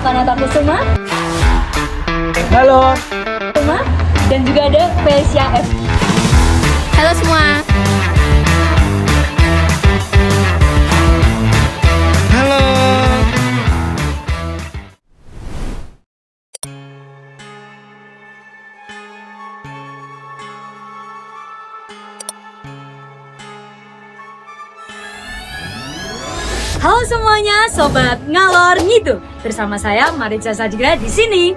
Akanata Kusuma. Halo. Dan juga ada Felicia F. Halo semua. Halo. Halo semuanya, sobat ngalor ngidul. Bersama saya Marica Sajira di sini.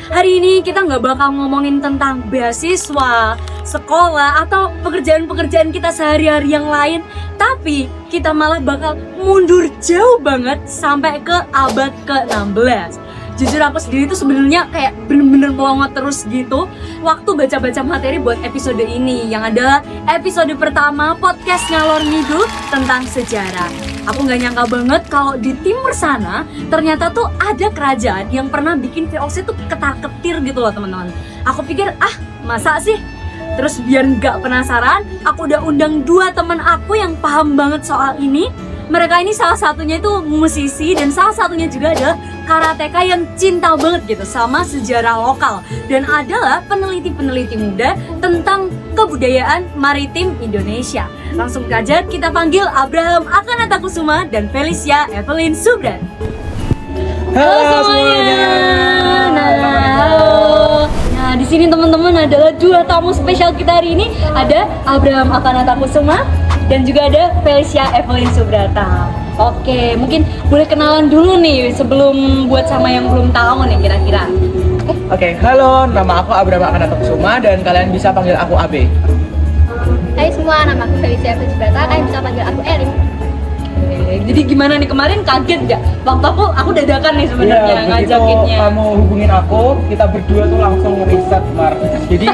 Hari ini kita nggak bakal ngomongin tentang beasiswa, sekolah, atau pekerjaan-pekerjaan kita sehari-hari yang lain. Tapi kita malah bakal mundur jauh banget sampai ke abad ke-16. Jujur aku sendiri tuh sebenarnya kayak bener-bener melongot terus gitu waktu baca-baca materi buat episode ini, yang adalah episode pertama podcast ngalor ngidul tentang sejarah. Aku nggak nyangka banget kalau di timur sana ternyata tuh ada kerajaan yang pernah bikin VOC tuh ketar-ketir gitu loh teman-teman. Aku pikir masa sih? Terus biar nggak penasaran, aku udah undang 2 teman aku yang paham banget soal ini. Mereka ini salah satunya itu musisi dan salah satunya juga adalah karateka yang cinta banget gitu sama sejarah lokal dan adalah peneliti-peneliti muda tentang kebudayaan maritim Indonesia. Langsung saja kita panggil Abraham Akanata Kusuma dan Felicia Evelyn Subrat. Halo semuanya. Halo. Nah, di sini teman-teman adalah 2 tamu spesial kita hari ini. Ada Abraham Akanata Kusuma dan juga ada Felicia Evelyn Subrata. Oke, mungkin boleh kenalan dulu nih sebelum buat sama yang belum tahu nih kira-kira. Oke, halo. Nama aku Abraham Akanata Kusuma dan kalian bisa panggil aku AB. Hai semua, nama aku Felicia F. Subrata. Kalian bisa panggil aku Elin. Jadi gimana nih kemarin kaget gak? Waktu aku dadakan nih sebenarnya Begitu ngajakinnya. kamu hubungin aku, kita berdua tuh langsung riset kemarin. Jadi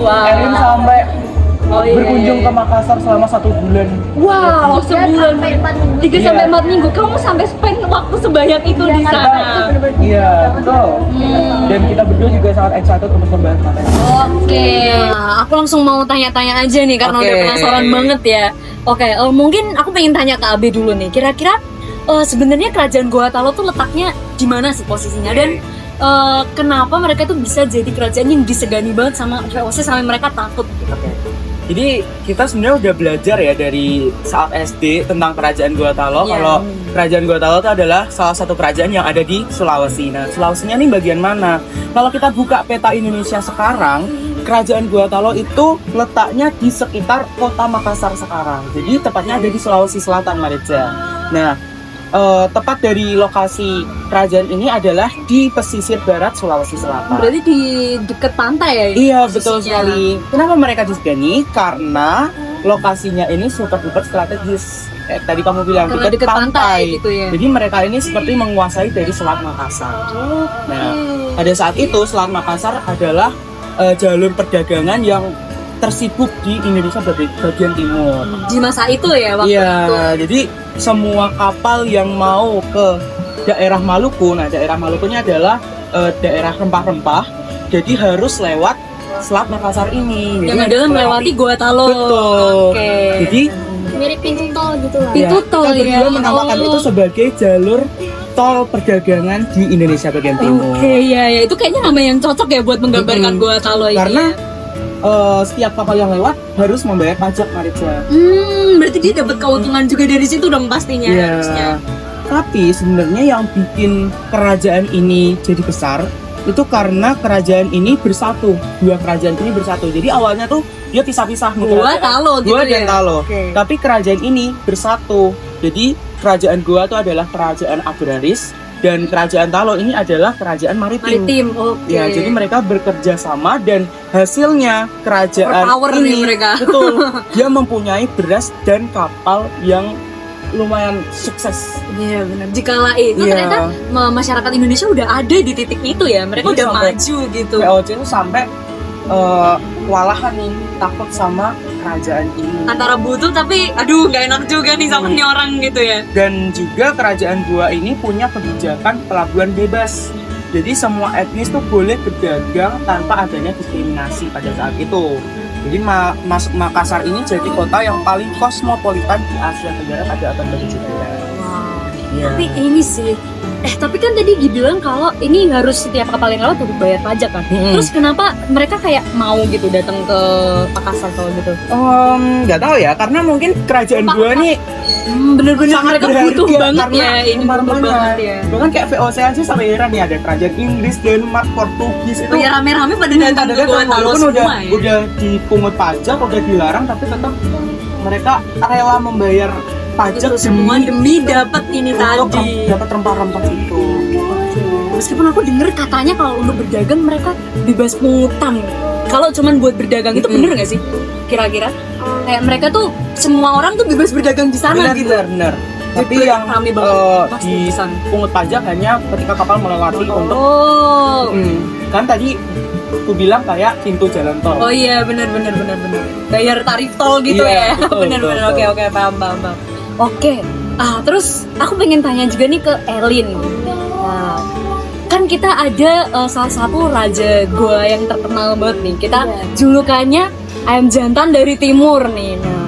Wow. Erin sampai iya. berkunjung ke Makassar selama 1 bulan. Wow, sebulan 3 Iya. sampai 4 minggu. Kamu sampai spend waktu sebanyak itu di sana. Iya, betul. Dan kita berdua juga sangat excited untuk membahas materi. Oke, aku langsung mau tanya-tanya aja nih karena Oke. udah penasaran banget ya. Oke, mungkin aku pengen tanya ke Abe dulu nih. Kira-kira sebenarnya kerajaan Goa Talo tuh letaknya di mana sih posisinya dan kenapa mereka tuh bisa jadi kerajaan yang disegani banget sama VOC sampai mereka takut gitu? Jadi kita sebenarnya udah belajar ya dari saat SD tentang kerajaan Goa Talo. Iya. Kalau kerajaan Goa Talo itu adalah salah satu kerajaan yang ada di Sulawesi. Nah, Sulawesinya nih bagian mana? Kalau kita buka peta Indonesia sekarang, kerajaan Goa Talo itu letaknya di sekitar kota Makassar sekarang. Jadi tepatnya ada di Sulawesi Selatan, Marica. Nah, tepat dari lokasi kerajaan ini adalah di pesisir barat Sulawesi Selatan. Berarti di deket pantai ya? Iya, posisinya? betul sekali. Kenapa mereka disegani? Karena lokasinya ini super duper strategis. Tadi kamu bilang Karena deket pantai gitu ya. Jadi mereka ini seperti menguasai dari Selat Makassar. Nah, pada saat itu Selat Makassar adalah jalur perdagangan yang tersibuk di Indonesia bagian timur. Di masa itu ya waktu Iya, itu. jadi semua kapal yang mau ke daerah Maluku, nah daerah Malukunya adalah daerah rempah-rempah, jadi harus lewat Selat Makassar ini. Yang Jadi adalah melewati Goa Talo. Betul. Oke. Jadi Mirip pintu tol gitu lah. Pintu ya, tol kita berdua ya. menamakan Oh. itu sebagai jalur tol perdagangan di Indonesia bagian timur. Oke, ya itu kayaknya nama yang cocok ya buat menggambarkan Goa Talo ini. Karena ya. setiap kapal yang lewat harus membayar pajak, Marica. Berarti dia dapat keuntungan juga dari situ dong pastinya harusnya. Tapi sebenarnya yang bikin kerajaan ini jadi besar itu karena kerajaan ini bersatu. 2 kerajaan ini bersatu. Jadi awalnya tuh dia pisah-pisah Goa Talo gitu Goa ya. dan Talo. Oke. Tapi kerajaan ini bersatu. Jadi kerajaan Goa itu adalah kerajaan agraris dan kerajaan Talo ini adalah kerajaan maritim. Maritim. Oke. Ya, jadi mereka bekerja sama dan hasilnya kerajaan Power nih ini mereka. betul, dia mempunyai beras dan kapal yang lumayan sukses. Iya benar. Jikala itu Iya. ternyata masyarakat Indonesia udah ada di titik itu ya. Mereka Jadi udah sampai maju gitu. VOC itu sampai kewalahan nih, takut sama kerajaan ini. Antara butuh tapi aduh nggak enak juga nih sama nih orang gitu ya. Dan juga kerajaan Goa ini punya kebijakan pelabuhan bebas. Jadi semua etnis tuh boleh berdagang tanpa adanya diskriminasi pada saat itu. Jadi Makassar ini jadi kota yang paling kosmopolitan di Asia Tenggara pada abad ke-17. Wow. Iya. Tapi ini sih, tapi kan tadi dibilang kalau ini harus setiap kapal yang lewat harus bayar pajak kan. Terus kenapa mereka kayak mau gitu datang ke Makassar kalau gitu? Nggak tahu ya, karena mungkin kerajaan gua nih Bener-bener sangat mereka berharga butuh banget karena ya, ini butuh rempah-rempahnya. banget ya. Bahkan kayak VOC aja sampai heran nih, ada kerajaan Inggris, Denmark, Portugis itu. Oh ya rame-rame pada datang ke Gorontalo walaupun semua ya. udah dipungut pajak, udah dilarang, tapi tetap mereka rela membayar pajak Itu semua demi dapat ini untuk tadi. dapat rempah-rempah itu. Meskipun aku denger katanya kalau untuk berdagang mereka bebas pungutan. Kalau cuman buat berdagang itu bener nggak sih? Kira-kira kayak mereka tuh semua orang tuh bebas berdagang di sana gitu. Benar. Tapi Jadi yang rame banget pasti di sana. dipungut pajak hanya ketika kapal melewati untuk Oh. kan tadi aku bilang kayak pintu jalan tol. Oh iya benar. Bayar tarif tol gitu Iya, ya. betul, Benar. betul. Oke paham. Oke. Terus aku pengen tanya juga nih ke Elin. Nah, kan kita ada salah satu raja gua yang terkenal banget nih. Kita julukannya ayam jantan dari timur nih. Nah,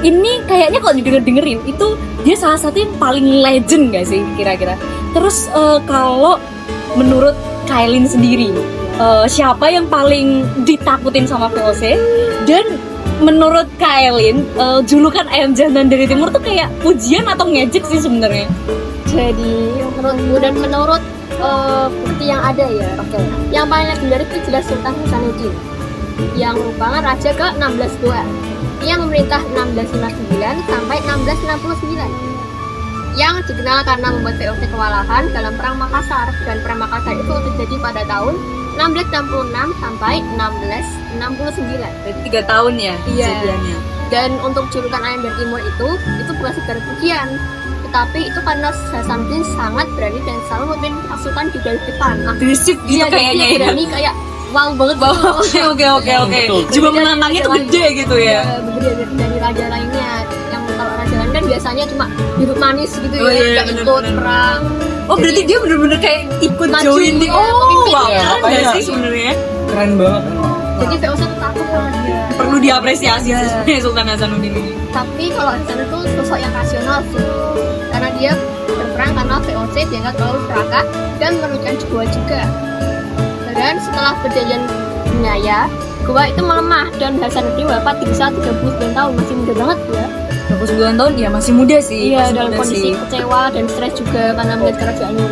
ini kayaknya kalau didengerin itu dia salah satu yang paling legend gak sih kira-kira? Terus kalau menurut Kailin sendiri, siapa yang paling ditakutin sama VOC? Dan menurut Kailin, julukan ayam jantan dari timur tuh kayak pujian atau ngejek sih sebenarnya? Jadi menurutku dan menurut bukti yang ada ya, yang paling legendaris itu jelas Sultan Hasanuddin yang merupakan raja ke-16 Goa yang memerintah 1659 sampai 1669 yang dikenal karena membuat VOC kewalahan dalam Perang Makassar, dan Perang Makassar itu terjadi pada tahun 1666 sampai 1669. Berarti 3 tahun ya Iya. kejadiannya. Dan untuk julukan ayam dari timur itu bukan sekedar pujian, tetapi itu karena Hasanuddin sangat berani dan selalu memimpin pasukan di garis depan. Agresif gitu Iya, kayaknya dia ya. berani kayak wow banget gitu. Oke. Betul. Coba menantangnya tuh gede gitu ya. Berbeda dari raja lainnya. Yang kalau raja lain kan biasanya cuma duduk manis gitu Oh, ya, iya, nggak bener, ikut bener. perang. Oh berarti dia bener-bener kayak ikut Maju, join di. ya, Oh pemimpin wow, ya. keren Makanya- gak sih sebenarnya? Keren banget. Jadi VOC tuh takut sama dia. Perlu diapresiasi sih sebenarnya Sultan Hasanuddin ini. Tapi kalau Hasan itu sosok yang rasional sih, karena dia berperang karena VOC dianggap terlalu serakah dan merugikan Goa juga. Dan setelah perjanjian Naya, Goa itu melemah dan Hasanuddin wafat di usia 39 tahun, masih muda banget ya. 29 tahun ya masih muda sih. Iya, masih dalam muda kondisi sih. kecewa dan stres juga karena melihat kerajaannya.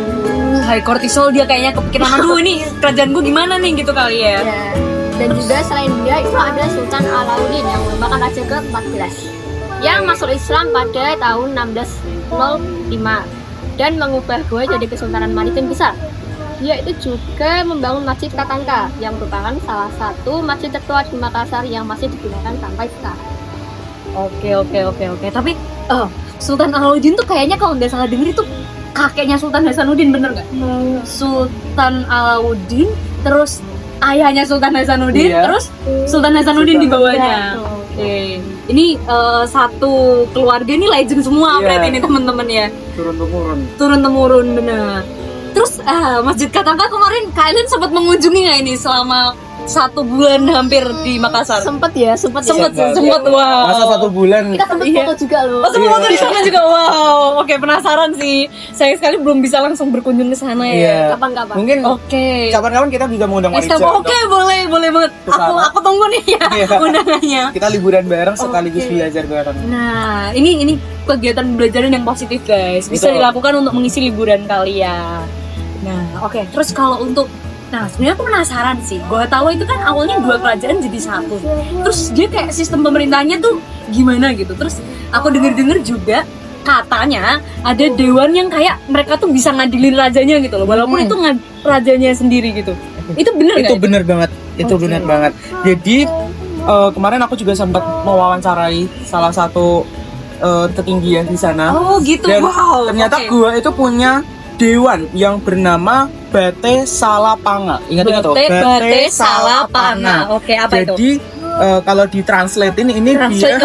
High cortisol dia kayaknya kepikiran aduh ini kerajaan gue gimana nih gitu kali ya. Ya. Dan juga selain dia itu ada Sultan Alauddin yang merupakan raja ke-14 yang masuk Islam pada tahun 1605 dan mengubah Goa jadi kesultanan maritim besar. Dia itu juga membangun Masjid Tatanka yang merupakan salah satu masjid tertua di Makassar yang masih digunakan sampai sekarang. Oke. Tapi Sultan Alauddin tuh kayaknya kalau nggak salah denger itu kakeknya Sultan Hasanuddin, bener nggak? Sultan Alauddin, terus ayahnya Sultan Hasanuddin, Iya. terus Sultan Hasanuddin di bawahnya. Iya, Oke. Ini satu keluarga ini legend semua Iya. berarti ini teman-teman ya. Turun Turun-temurun bener. Terus Masjid Tatanka kemarin kalian sempat mengunjungi nggak ini selama 1 bulan hampir di Makassar? Sempet Sempet Sempet. wow. Masa 1 bulan. Kita sempet Iya. foto juga loh. Oh, semua foto di sana juga. Wow. Oke, penasaran sih. Sayang sekali belum bisa langsung berkunjung ke sana ya. Iya. Kapan-kapan. Mungkin Oke. kapan-kapan kita bisa mengundang Marica. Oke, boleh banget. Ke sana. Aku tunggu nih ya Iya. undangannya. Kita liburan bareng sekaligus Oke. belajar bareng. Nah, ini kegiatan pembelajaran yang positif, guys. Bisa Betul. dilakukan untuk mengisi liburan kalian. Nah, oke. Terus kalau untuk sebenarnya aku penasaran sih. Gorontalo itu kan awalnya 2 kerajaan jadi 1. Terus dia kayak sistem pemerintahnya tuh gimana gitu. Terus aku denger juga katanya ada dewan yang kayak mereka tuh bisa ngadilin rajanya gitu loh. Walaupun itu rajanya sendiri gitu. Itu bener Itu nggak? bener banget. Itu Oke. bener banget. Jadi kemarin aku juga sempat mewawancarai salah satu ketinggian di sana. Oh gitu. Dan Wow. ternyata Oke. gua itu punya dewan yang bernama Bate Salapanga. Ingat tuh? Bate Salapanga. Oke, apa itu? Jadi kalau ditranslatein ini dia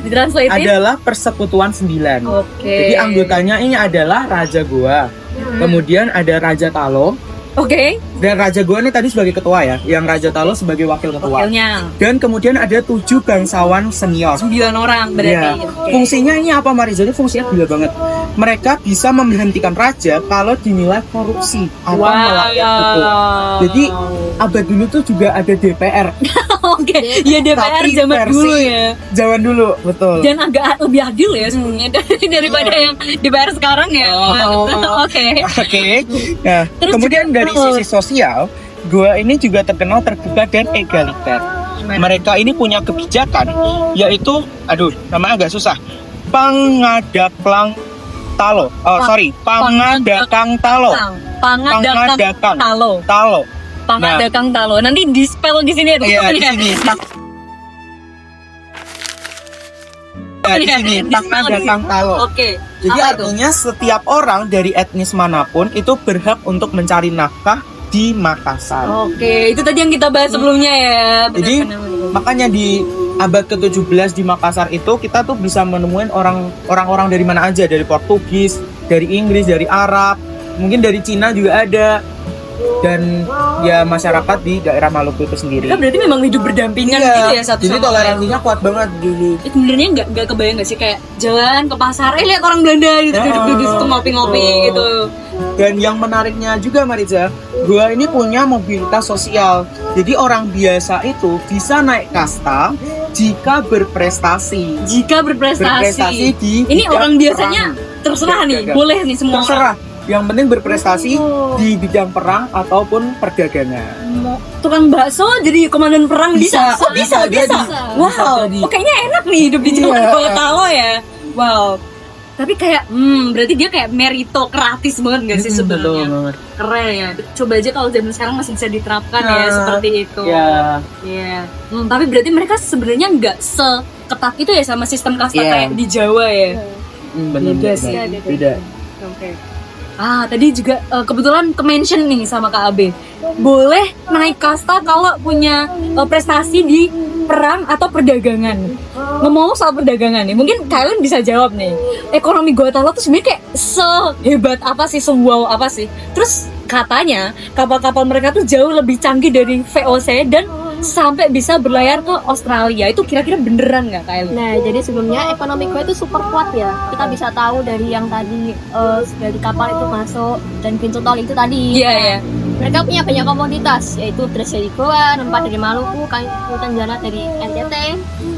Ditranslatein. adalah Persekutuan 9. Oke. Jadi anggotanya ini adalah Raja Goa. Kemudian ada Raja Talo, Oke. Dan raja gua ini tadi sebagai ketua ya, yang Raja Talo sebagai wakil ketua. Wakilnya Dan kemudian ada 7 bangsawan senior. 9 orang berarti. Iya. Oke. Fungsinya ini apa Mariza? Ini fungsinya gila banget. Mereka bisa memberhentikan raja kalau dinilai korupsi atau melakukan betul. Jadi abad dulu tuh juga ada DPR. Oke, ya DPR Tapi zaman versi dulu ya. Zaman dulu, betul. Dan agak lebih adil ya sebenarnya daripada yang DPR sekarang ya. Oke. Oke. Nah, Terus kemudian juga- dari sisi sosial, gua ini juga terkenal terbuka dan egaliter. Mereka ini punya kebijakan, yaitu, namanya agak susah. Pangadaklang Talo. Pangadakang Talo. Pangadakang Talo. Talo. Pangadakang Talo. Nanti di spell di sini ya. Iya, di sini. Di sini. Pangadakang Talo. Oke. Jadi Apa itu? artinya setiap orang dari etnis manapun itu berhak untuk mencari nafkah di Makassar. Oke, itu tadi yang kita bahas sebelumnya ya. Jadi makanya di abad ke-17 di Makassar itu kita tuh bisa menemuin orang-orang dari mana aja, dari Portugis, dari Inggris, dari Arab, mungkin dari Cina juga ada. Dan ya masyarakat di daerah Maluku itu sendiri. Kita berarti memang hidup berdampingan Iya, gitu ya satu jadi sama lain. toleransinya kuat banget dulu. Itu sebenarnya nggak kebayang nggak sih kayak jalan ke pasar, lihat orang Belanda gitu duduk-duduk di situ ngopi-ngopi gitu. Dan yang menariknya juga Mariza, gua ini punya mobilitas sosial. Jadi orang biasa itu bisa naik kasta jika berprestasi. Jika berprestasi. di Ini bidang orang biasanya perang. terserah nih, Dagang. boleh nih semua. Terserah. Yang penting berprestasi Oh. di bidang perang ataupun perdagangan. Mau tukang bakso jadi komandan perang bisa. Bisa, Oh, bisa. bisa. Wow, Bisa jadi. oh, kayaknya enak nih hidup di zaman Iya. Gua Talo ya. Wow. Tapi kayak, berarti dia kayak meritokratis banget gak sih sebenarnya? Keren ya. Coba aja kalau zaman sekarang masih bisa diterapkan ya Nah, seperti itu. Ya. Iya. Tapi berarti mereka sebenarnya nggak seketat itu ya sama sistem kasta Iya. kayak di Jawa ya. Benar. Beda sih. Beda. Oke. Tadi juga kebetulan ke-mention nih sama Kak Abe. Boleh naik kasta kalau punya prestasi di perang atau perdagangan. Ngomong soal perdagangan nih, mungkin kalian bisa jawab nih. Ekonomi Gua Talo tuh sebenarnya kayak sehebat apa sih, wow apa sih? Terus katanya kapal-kapal mereka tuh jauh lebih canggih dari VOC dan sampai bisa berlayar ke Australia. Itu kira-kira beneran nggak kalian? Nah, jadi sebelumnya ekonomi gue itu super kuat ya. Kita bisa tahu dari yang tadi dari kapal itu masuk dan pintu tol itu tadi. Iya ya. Mereka punya banyak komoditas, yaitu beras dari Goa, rempah dari Maluku, kayu tanjana dari NTT,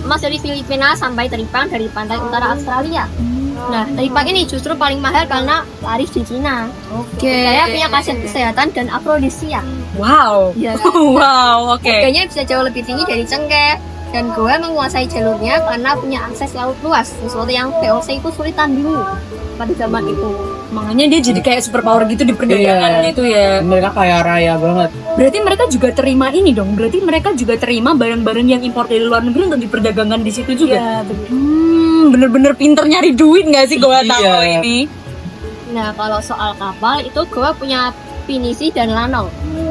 emas dari Filipina, sampai teripang dari pantai utara Australia. Nah, teripang ini justru paling mahal karena laris di Cina. Oke. Saya punya khasiat kesehatan dan afrodisia. Wow. Iya. Wow, oke. Harganya bisa jauh lebih tinggi dari cengkeh. Dan Goa menguasai jalurnya karena punya akses laut luas, sesuatu yang VOC itu sulit tandingi pada zaman itu. Makanya dia jadi kayak superpower gitu di perdagangan Iya. itu ya. Mereka kaya raya banget. Berarti mereka juga terima ini dong. Berarti mereka juga terima barang-barang yang impor dari luar negeri untuk diperdagangkan di situ juga. Iya, betul. Bener-bener pinter nyari duit nggak sih Gua Talo Iya. ini? Nah, kalau soal kapal itu Goa punya pinisi dan lanong.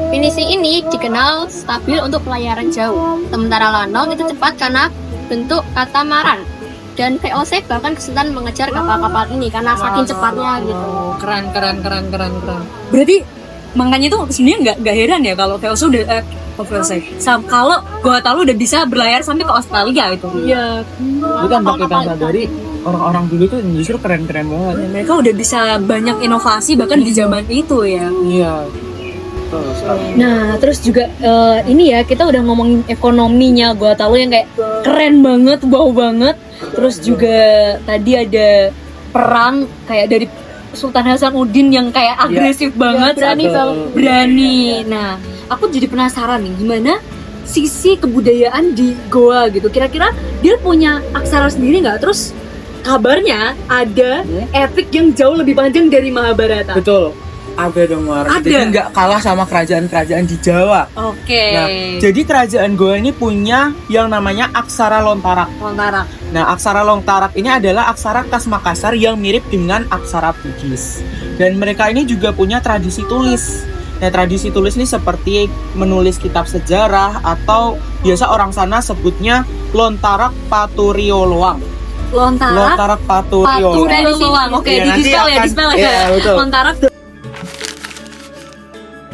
Pinisi ini dikenal stabil untuk pelayaran jauh. Sementara lanong itu cepat karena bentuk katamaran. Dan VOC bahkan kesulitan mengejar kapal-kapal ini karena saking cepatnya gitu. Keren. Berarti makanya tuh sebenarnya nggak heran ya kalau VOC udah kalau Gua Talo udah bisa berlayar sampai ke Australia itu. Iya. Itu tanpa kita sadari orang-orang dulu tuh justru keren-keren banget. Dan mereka udah bisa banyak inovasi bahkan di zaman itu ya. Iya. Betul sekali. Nah, terus juga ini ya, kita udah ngomongin ekonominya Gua Talo yang kayak keren banget, wow banget. Terus juga tadi ada perang kayak dari Sultan Hasanuddin yang kayak agresif banget, berani Betul. banget. berani. Nah, aku jadi penasaran nih, gimana sisi kebudayaan di Goa gitu. Kira-kira dia punya aksara sendiri nggak? Terus kabarnya ada epic yang jauh lebih panjang dari Mahabharata. Betul. Ada dong War. Ada. Jadi nggak kalah sama kerajaan-kerajaan di Jawa. Oke. Nah, jadi kerajaan Goa ini punya yang namanya aksara Lontarak. Lontarak. Nah, aksara Lontarak ini adalah aksara khas Makassar yang mirip dengan aksara Bugis. Dan mereka ini juga punya tradisi tulis. Nah, tradisi tulis ini seperti menulis kitab sejarah atau biasa orang sana sebutnya Lontarak Paturioloang. Lontarak Paturioloang. Paturioloang. Oke, Iya, di nanti spell ya, akan- di spell ya. Iya, betul. Lontarak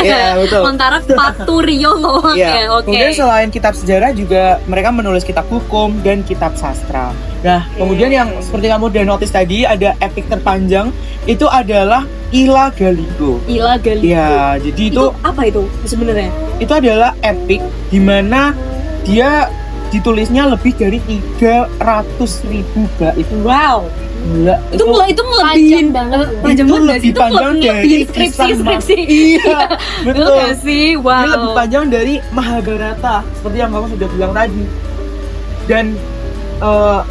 Iya, betul. Lontara Paturiyono. Iya. Oke. Kemudian selain kitab sejarah juga mereka menulis kitab hukum dan kitab sastra. Nah, kemudian yang seperti kamu udah notice tadi ada epik terpanjang itu adalah Ila Galigo. Ila Galigo. Iya, jadi Itu apa itu sebenarnya? itu adalah epik di mana dia ditulisnya lebih dari 300.000 bait. Wow. Gila, Itu melebihin banget. panjang itu banget lebih itu panjang dari melebihin skripsi. Iya, Betul betul. gak sih? Ini Wow. lebih panjang dari Mahabharata seperti yang kamu sudah bilang tadi. Dan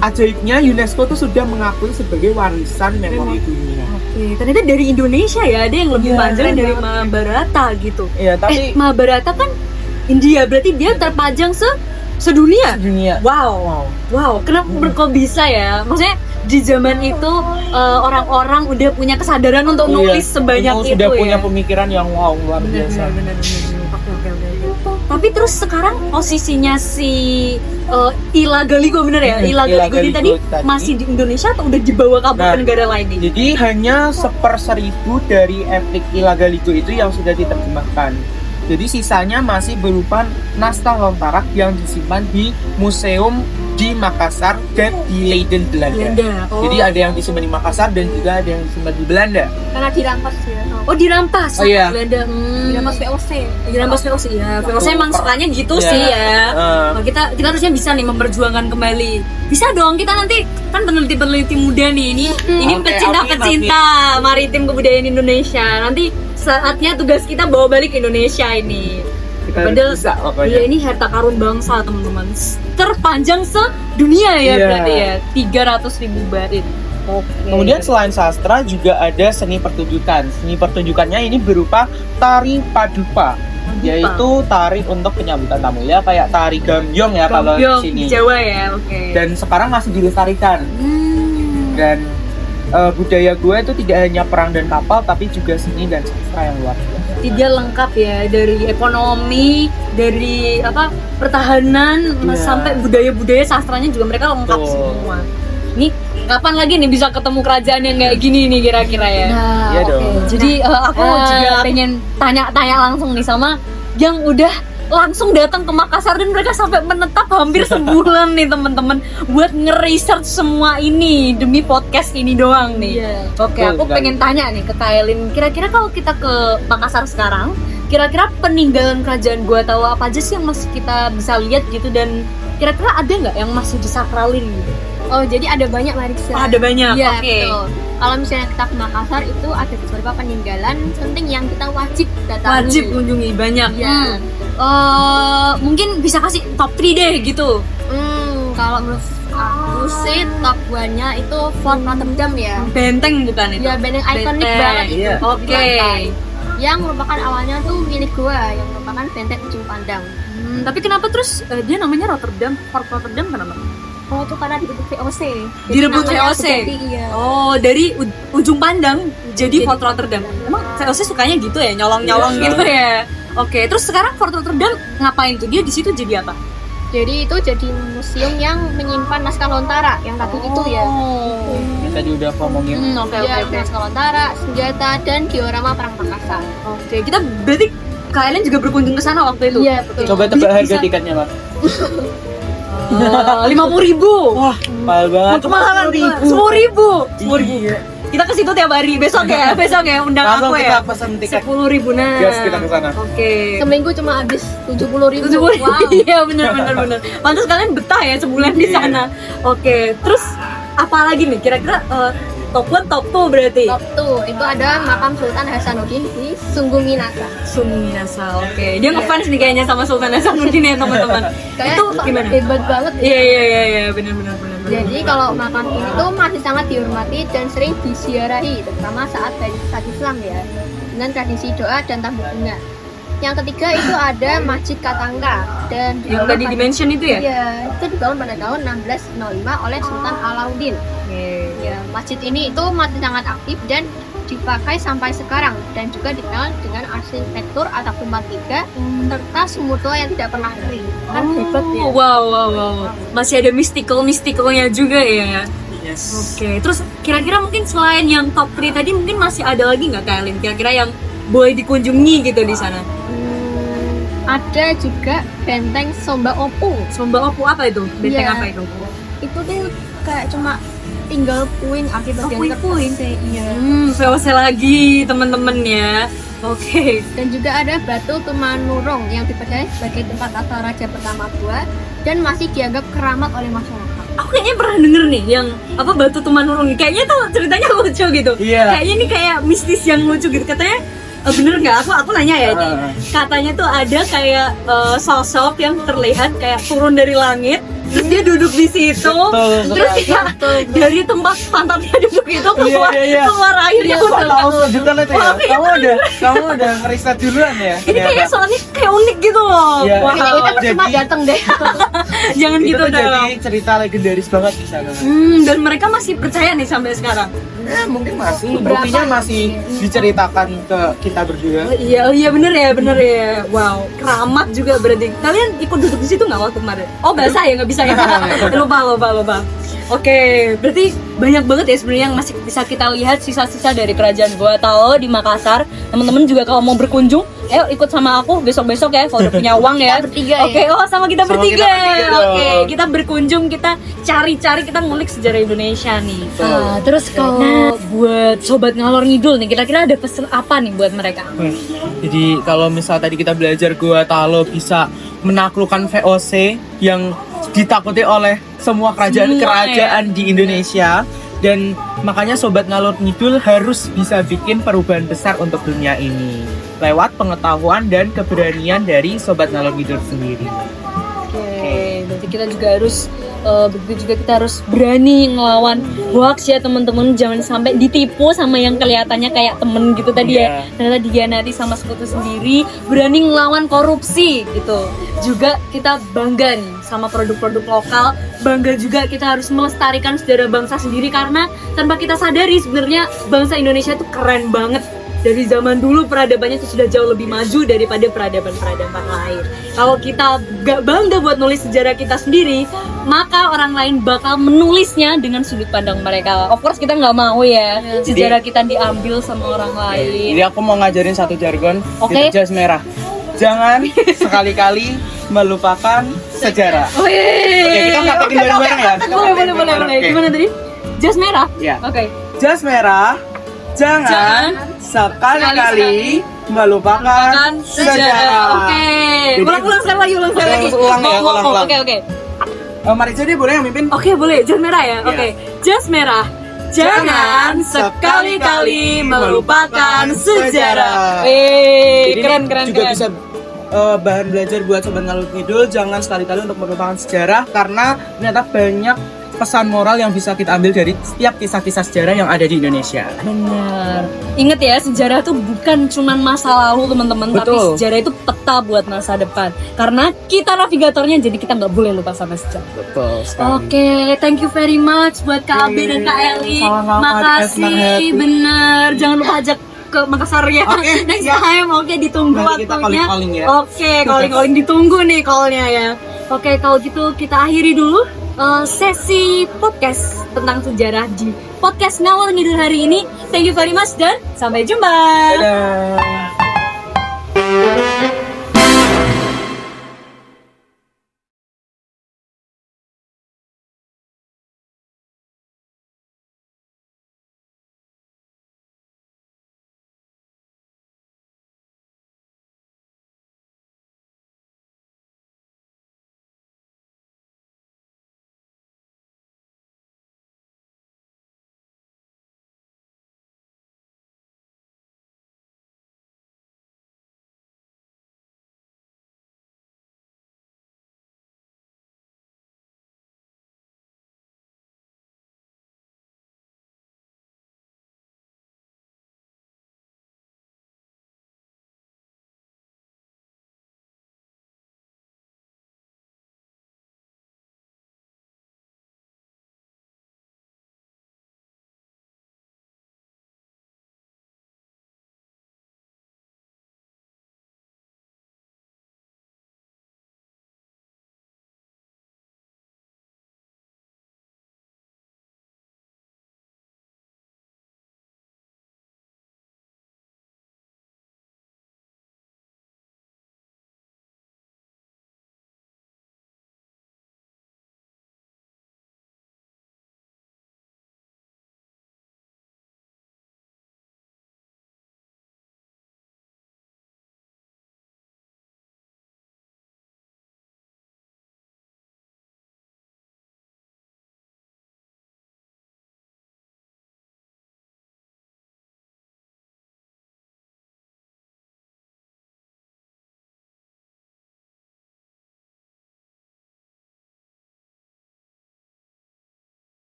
ajaibnya UNESCO tuh sudah mengakui sebagai warisan memori dunia. Oke, ternyata dari Indonesia ya ada yang lebih Iya, panjang keren dari banget. Mahabharata gitu. Iya, tapi Mahabharata kan India, berarti dia terpanjang sedunia. dunia. Wow. Kenapa kok bisa ya? Maksudnya di zaman itu orang-orang udah punya kesadaran untuk nulis sebanyak itu sudah ya. punya pemikiran yang wow luar biasa. Bener. Oke. Tapi terus sekarang posisinya si Ila Galigo bener ya? Ila Galigo ini tadi masih di Indonesia atau udah dibawa kabur ke negara lain nih? Jadi hanya 1/1000 dari epik Ila Galigo itu yang sudah diterjemahkan. Jadi sisanya masih berupa naskah Lontarak yang disimpan di museum di Makassar dan di Leiden, Belanda. Oh. Jadi ada yang disimpan di Makassar dan juga ada yang disimpan di Belanda. Karena dirampas ya. Oh dirampas Oh, iya. Belanda. Dirampas VOC. Dirampas VOC ya. VOC emang sukanya gitu Iya. sih ya. Eh, Nah, kita harusnya bisa nih memperjuangkan kembali. Bisa dong kita nanti kan peneliti-peneliti muda nih ini Oke, pecinta maritim kebudayaan Indonesia. Nanti saatnya tugas kita bawa balik Indonesia ini. kita Padahal bisa iya pokoknya. ini harta karun bangsa teman-teman. Terpanjang sedunia ya Iya. berarti ya 300.000 bait. Oke. Kemudian selain sastra juga ada seni pertunjukan. Seni pertunjukannya ini berupa tari padupa, yaitu tari untuk penyambutan tamu ya, kayak tari gambyong ya kalau di Gambyong sini. di Jawa ya. Oke. Dan sekarang masih dilestarikan. Hmm. Dan budaya gue itu tidak hanya perang dan kapal, tapi juga seni dan sastra yang luar biasa. Dia lengkap ya dari ekonomi, dari pertahanan Iya. sampai budaya-budaya sastranya juga mereka lengkap Betul. semua. Nih kapan lagi nih bisa ketemu kerajaan yang kayak gini nih kira-kira ya? Nah, Iya dong. Jadi aku juga pengen tanya-tanya langsung nih sama yang udah langsung datang ke Makassar dan mereka sampai menetap hampir sebulan nih teman-teman buat nge-research semua ini demi podcast ini doang nih. Iya. Oke, Betul aku sekali. pengen tanya nih ke Kailin, kira-kira kalau kita ke Makassar sekarang, kira-kira peninggalan kerajaan Gua Tawa apa aja sih yang masih kita bisa lihat gitu dan kira-kira ada nggak yang masih disakralin gitu? Oh, jadi ada banyak Marisa. Ada banyak. Iya, Oke. betul. Kalau misalnya kita ke Makassar itu ada beberapa peninggalan penting yang kita wajib datangi. Wajib kunjungi banyak. Iya. Mungkin bisa kasih top 3 deh gitu. Kalau menurut aku sih top 1-nya itu Fort Notre Dame ya. Benteng bukan itu? Ya, benteng ikonik Benteng. banget itu. Iya. di Oke. lantai. Yang merupakan awalnya tuh milik gua, yang merupakan benteng ujung pandang. Tapi kenapa terus dia namanya Rotterdam? Fort Rotterdam kenapa? Oh, itu karena direbut VOC. Jadi Direbut namanya VOC? seperti, iya. Oh, dari ujung pandang jadi Jadi Fort Rotterdam. Emang VOC sukanya gitu ya, nyolong-nyolong Iya. gitu ya. Oke, terus sekarang Fort Rotterdam ngapain tuh? Dia di situ jadi apa? Jadi itu jadi museum yang menyimpan naskah Lontara yang tadi itu ya. Oh. Kita tadi udah ngomongin. Oke. Ya, naskah Lontara, senjata dan diorama perang Makassar. Oke, kita berarti kalian juga berkunjung ke sana waktu itu? Iya, betul. Coba tebak harga Bisa. tiketnya, Mas. 50.000. Wah, mahal banget. Kemahalan 10.000. 10.000. Iya. Kita ke situ tiap hari. Besok ya, undang Langsung aku kita ya. pesan tiket. 10.000 nah. Gas kita ke sana. Oke. Seminggu cuma habis 70.000. 70.000. Wow. Iya benar. Pantas kalian betah ya sebulan di Iya. sana. Oke, terus apa lagi nih? Kira-kira top 1, top 2 berarti? Top 2 itu ada makam Sultan Hasanuddin di Sungguh Minasa. Suminasa. Oke. Dia ngefans nih kayaknya sama Sultan Hasanuddin ya teman-teman. Kayak Itu gimana? hebat banget. Iya, benar. Jadi kalau makam ini tuh masih sangat dihormati dan sering disiarahi, terutama saat Islam ya, dengan tradisi doa dan tamu bunga. Yang ketiga itu ada Masjid Katangka dan Yang tadi dimention itu ya? Iya, itu dibangun pada tahun 1605 oleh Sultan Alauddin. Ya, masjid ini itu masih sangat aktif dan dipakai sampai sekarang dan juga dikenal dengan arsitektur atap rumah tiga serta sumur tua yang tidak pernah kering. Kan hebat ya. Wow. Masih ada mystical-mysticalnya juga ya. Yes. Oke, terus kira-kira mungkin selain yang top 3 tadi mungkin masih ada lagi nggak kalian? Kira-kira yang boleh dikunjungi gitu di sana? Ada juga benteng Somba Opung. Somba Opu apa itu? Benteng Iya. apa itu? Itu tuh kayak cuma tinggal puing akibat Oh, yang puing-puing. terpaksa. Iya. VOC lagi teman-teman ya. Oke. Dan juga ada batu Tumanurung yang dipercaya sebagai tempat asal raja pertama Goa dan masih dianggap keramat oleh masyarakat. Aku kayaknya pernah denger nih yang apa batu Tumanurung. Kayaknya tuh ceritanya lucu gitu. Iya. Kayaknya ini kayak mistis yang lucu gitu. Katanya bener nggak? Aku nanya ya. Ini. Katanya tuh ada kayak sosok yang terlihat kayak turun dari langit. Terus dia duduk di situ. Betul, Terus ya, dari tempat pantatnya duduk itu keluar Iya. keluar air Iya, gitu. Kok tahu sejuta itu ya? Wah, kayaknya Kamu udah ngeriset duluan ya? Ini kayaknya soalnya kayak unik gitu loh. Iya. Wah, Kita cuma jadi- datang deh. jangan Itu gitu tuh jadi dong. cerita legendaris banget di sana. Dan mereka masih percaya nih sampai sekarang. Mungkin masih, Beberapa buktinya masih diceritakan ke kita berdua. Oh iya bener ya. Wow, keramat juga berarti. Kalian ikut duduk di situ nggak waktu kemarin? Oh basah ya, nggak bisa ya. lupa. Oke, berarti banyak banget ya sebenarnya yang masih bisa kita lihat sisa-sisa dari kerajaan Goa Talo di Makassar. Teman-teman juga kalau mau berkunjung, ayo ikut sama aku besok-besok ya kalau udah punya uang ya. Kita bertiga ya. Oke, oh sama kita Sama bertiga. kita bertiga dong. Oke, kita berkunjung, kita cari-cari, kita ngulik sejarah Indonesia nih. Betul. Terus kalau buat sobat ngalor ngidul nih, kira-kira ada pesan apa nih buat mereka? Jadi kalau misal tadi kita belajar Goa Talo bisa menaklukkan VOC yang ditakuti oleh semua kerajaan-kerajaan di Indonesia, dan makanya sobat ngalor ngidul harus bisa bikin perubahan besar untuk dunia ini lewat pengetahuan dan keberanian dari sobat ngalor ngidul sendiri. Oke, berarti kita juga harus begitu juga kita harus berani ngelawan hoax ya teman-teman. Jangan sampai ditipu sama yang kelihatannya kayak temen gitu tadi ya. Ternyata dihianati sama sekutu sendiri. Berani ngelawan korupsi gitu. Juga kita bangga nih sama produk-produk lokal. Bangga juga kita harus melestarikan sejarah bangsa sendiri, karena tanpa kita sadari sebenarnya bangsa Indonesia itu keren banget. Dari zaman dulu peradabannya itu sudah jauh lebih maju daripada peradaban-peradaban lain. Kalau kita gak bangga buat nulis sejarah kita sendiri, maka orang lain bakal menulisnya dengan sudut pandang mereka. Of course kita nggak mau ya sejarah kita diambil sama orang lain. Jadi aku mau ngajarin satu jargon Oke. di jas merah. Jangan sekali-kali melupakan sejarah. Oh iya. Oke, kita praktekin bareng-bareng ya. Boleh. Oke. Gimana tadi? Jas merah? Ya. Oke. Jas merah, jangan sekali-kali melupakan sejarah. Oke. Jadi- Ulang sekali lagi. Ulang ya, ulang. Oke. Marisa dia boleh yang mimpin? Oke, boleh. Jas merah ya? Iya. Oke. Jas merah. Jangan sekali-kali melupakan sejarah. Jadi Keren. juga bisa bahan belajar buat sobat ngalor ngidul. Jangan sekali-kali untuk melupakan sejarah, karena ternyata banyak pesan moral yang bisa kita ambil dari setiap kisah-kisah sejarah yang ada di Indonesia. Benar. Ingat ya, sejarah itu bukan cuma masa lalu teman-teman, tapi Betul. sejarah itu peta buat masa depan. Karena kita navigatornya, jadi kita nggak boleh lupa sama sejarah. Betul Oke, thank you very much buat Kak Abe dan Kak Eli. Sama-sama, Makasih, senang hati. bener. Jangan lupa ajak ke Makassar ya. Oke, Next siap. time, oke, ditunggu Nanti kita waktunya. calling-calling ya. Oke, calling ditunggu nih callnya ya. Oke, kalau gitu kita akhiri dulu sesi podcast tentang sejarah di podcast Ngalor Ngidul hari ini. Thank you very much dan sampai jumpa. Dadah.